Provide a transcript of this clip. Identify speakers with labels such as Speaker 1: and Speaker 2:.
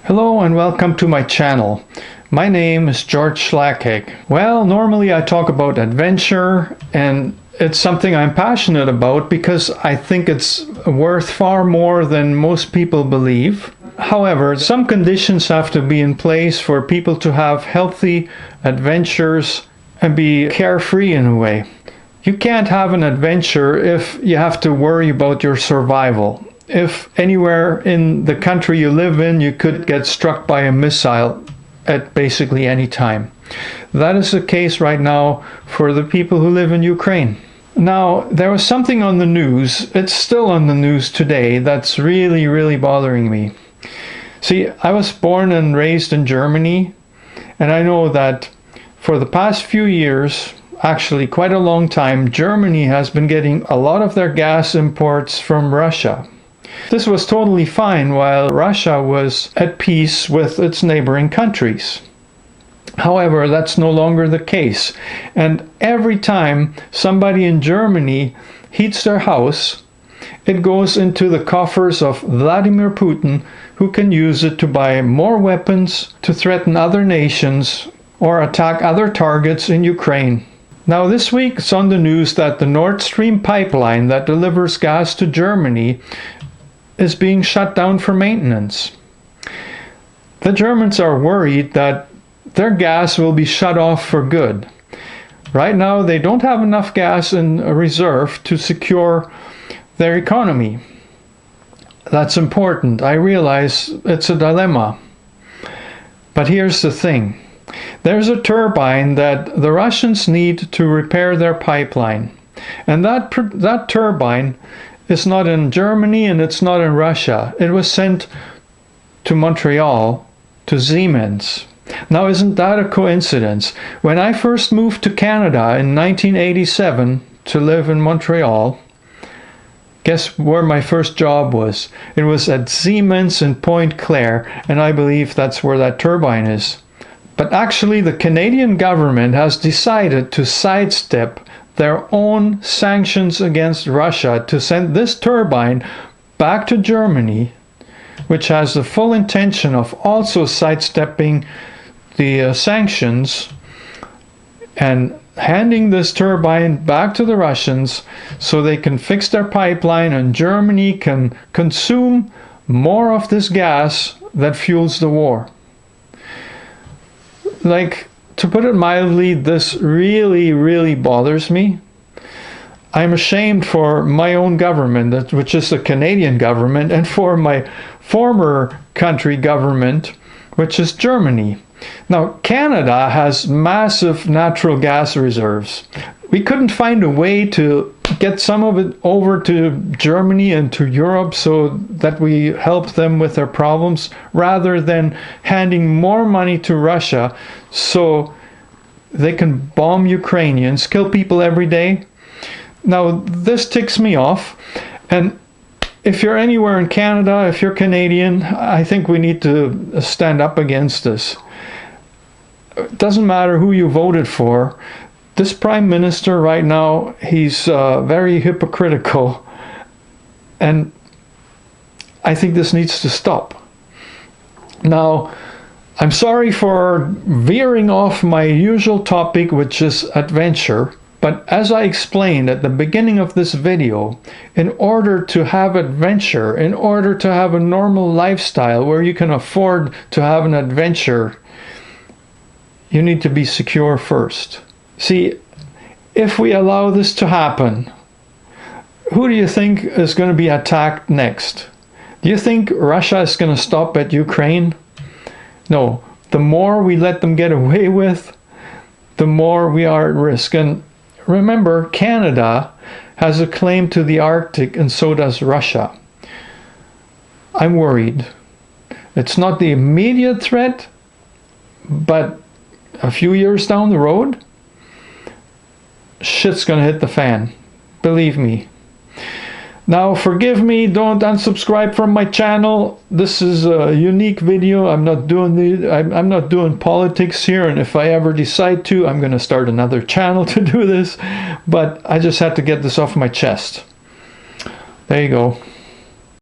Speaker 1: Hello and welcome to my channel. My name is George Schlacek. Well, normally I talk about adventure, and it's something I'm passionate about because I think it's worth far more than most people believe. However, some conditions have to be in place for people to have healthy adventures and be carefree in a way. You can't have an adventure if you have to worry about your survival. If anywhere in the country you live in, you could get struck by a missile at basically any time. That is the case right now for the people who live in Ukraine. Now, there was something on the news, it's still on the news today, that's really bothering me. See, I was born and raised in Germany, and I know that for the past few years, actually quite a long time, Germany has been getting a lot of their gas imports from Russia. This was totally fine while Russia was at peace with its neighboring countries. However, that's no longer the case. And every time somebody in Germany heats their house, it goes into the coffers of Vladimir Putin, who can use it to buy more weapons to threaten other nations or attack other targets in Ukraine. Now, this week it's on the news that the Nord Stream pipeline that delivers gas to Germany is being shut down for maintenance. The Germans are worried that their gas will be shut off for good. Right now they don't have enough gas in reserve to secure their economy. That's important. I realize it's a dilemma. But here's the thing. There's a turbine that the Russians need to repair their pipeline. And that turbine is not in Germany and it's not in Russia. It was sent to Montreal, to Siemens. Now, isn't that a coincidence? When I first moved to Canada in 1987 to live in Montreal, guess where my first job was? It was at Siemens in Pointe Claire, and I believe that's where that turbine is. But actually, the Canadian government has decided to sidestep their own sanctions against Russia to send this turbine back to Germany, which has the full intention of also sidestepping the sanctions and handing this turbine back to the Russians so they can fix their pipeline and Germany can consume more of this gas that fuels the war. Like, to put it mildly, this really bothers me. I'm ashamed for my own government, which is the Canadian government, and for my former country government, which is Germany. Now, Canada has massive natural gas reserves. We couldn't find a way to get some of it over to Germany and to Europe so that we help them with their problems, rather than handing more money to Russia so they can bomb Ukrainians, kill people every day. Now, this ticks me off, and if you're anywhere in Canada, if you're Canadian, I think we need to stand up against this. It doesn't matter who you voted for. This Prime Minister right now, he's very hypocritical, and I think this needs to stop. Now, I'm sorry for veering off my usual topic, which is adventure, but as I explained at the beginning of this video, in order to have adventure, in order to have a normal lifestyle where you can afford to have an adventure, you need to be secure first. See, if we allow this to happen, who do you think is going to be attacked next? Do you think Russia is going to stop at Ukraine? No. The more we let them get away with, the more we are at risk. And remember, Canada has a claim to the Arctic, and so does Russia. I'm worried. It's not the immediate threat, but a few years down the road, shit's gonna hit the fan. Believe me. Now, forgive me, don't unsubscribe from my channel. This is a unique video. I'm not doing politics here, and if I ever decide to, I'm going to start another channel to do this. But I just had to get this off my chest. There you go.